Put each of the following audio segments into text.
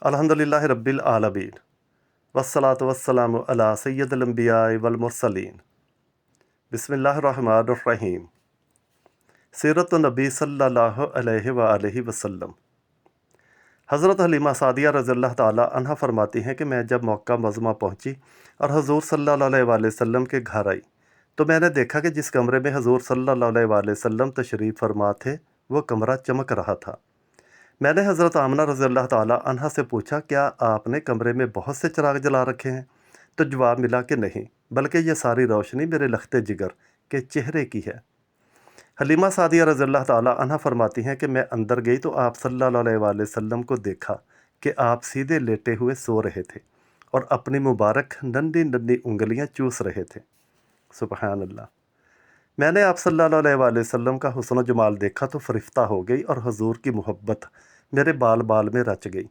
अल्हम्दुलिल्लाह रब्बिल आलमीन वस्सलातु वस्सलामु अला सय्यिदिल अंबिया वल मुरसलीन। बिस्मिल्लाहिर रहमानिर रहीम। सीरत नबी सल्लल्लाहु अलैहि व आलिहि वसल्लम। हज़रत हलीमा सादिया रज़ियल्लाहु ताला अन्हा फरमाती हैं कि मैं जब मक्का मुअज़्ज़मा पहुंची और हुज़ूर सल्लल्लाहु अलैहि वसल्लम के घर आई तो मैंने देखा कि जिस कमरे में हुज़ूर सल्लल्लाहु अलैहि वसल्लम तशरीफ़ फरमा थे वो कमरा चमक रहा था। मैंने हज़रत आमना रज़ियल्लाहु ताला अन्हा से पूछा, क्या आपने कमरे में बहुत से चिराग जला रखे हैं? तो जवाब मिला कि नहीं, बल्कि ये सारी रोशनी मेरे लखते जिगर के चेहरे की है। हलीमा सादिया रज़ियल्लाहु ताला अन्हा फरमाती हैं कि मैं अंदर गई तो आप सल्लल्लाहु अलैहि वसल्लम को देखा कि आप सीधे लेटे हुए सो रहे थे और अपनी मुबारक नन्ही नन्ही उंगलियां चूस रहे थे। सुबहान अल्लाह। मैंने आप सल्लल्लाहु अलैहि वसल्लम का हुस्न जमाल देखा तो फरिश्ता हो गई और हुजूर की मोहब्बत मेरे बाल बाल में रच गई।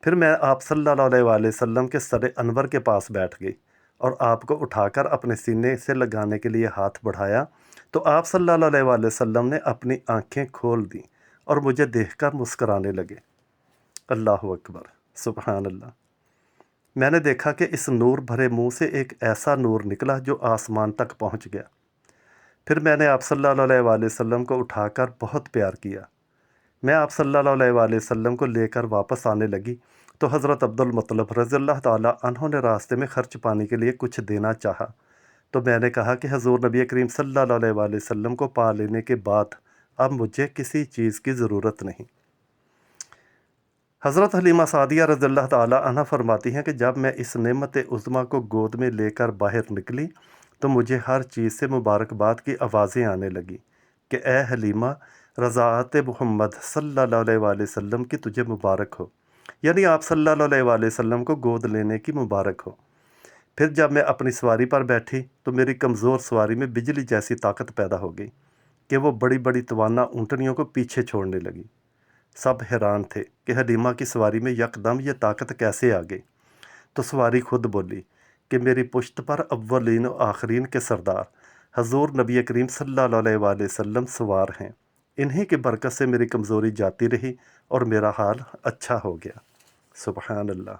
फिर मैं आप सल्लल्लाहु अलैहि वसल्लम के सरे अनवर के पास बैठ गई और आपको उठाकर अपने सीने से लगाने के लिए हाथ बढ़ाया तो आप सल्लल्लाहु अलैहि वसल्लम ने अपनी आंखें खोल दी और मुझे देखकर मुस्कराने लगे। अल्लाह अकबर, सुबहान अल्लाह। मैंने देखा कि इस नूर भरे मुंह से एक ऐसा नूर निकला जो आसमान तक पहुंच गया। फिर मैंने आप सल्लल्लाहु अलैहि वसल्लम को उठाकर बहुत प्यार किया। मैं आप सल्लल्लाहु अलैहि वसल्लम को लेकर वापस आने लगी तो हज़रत अब्दुल मुत्तलिब रज़ियल्लाहु ताला अन्हु ने रास्ते में खर्च पाने के लिए कुछ देना चाहा तो मैंने कहा कि हज़ूर नबी करीम सल्लल्लाहु अलैहि वसल्लम को पा लेने के बाद अब मुझे किसी चीज़ की ज़रूरत नहीं। हज़रत हलीमा सादिया रज़ियल्लाहु ताला अन्हा फरमाती हैं कि जब मैं इस नेमत उज़्मा को गोद में लेकर बाहर निकली तो मुझे हर चीज़ से मुबारकबाद की आवाज़ें आने लगी कि ए हलीमा, रज़ाअत मोहम्मद सल्लल्लाहु अलैहि वसल्लम की तुझे मुबारक हो, यानी आप सल्लल्लाहु अलैहि वसल्लम को गोद लेने की मुबारक हो। फिर जब मैं अपनी सवारी पर बैठी तो मेरी कमज़ोर सवारी में बिजली जैसी ताकत पैदा हो गई कि वो बड़ी बड़ी तवाना ऊँटनियों को पीछे छोड़ने लगी। सब हैरान थे कि हलीमा की सवारी में यकदम ये ताकत कैसे आ गई। तो सवारी खुद बोली कि मेरी पुश्त पर अव्वलीन और आखरीन के सरदार हजूर नबी करीम सल्लल्लाहु अलैहि वसल्लम सवार हैं। इन्हीं की बरकत से मेरी कमज़ोरी जाती रही और मेरा हाल अच्छा हो गया। सुबहान अल्लाह।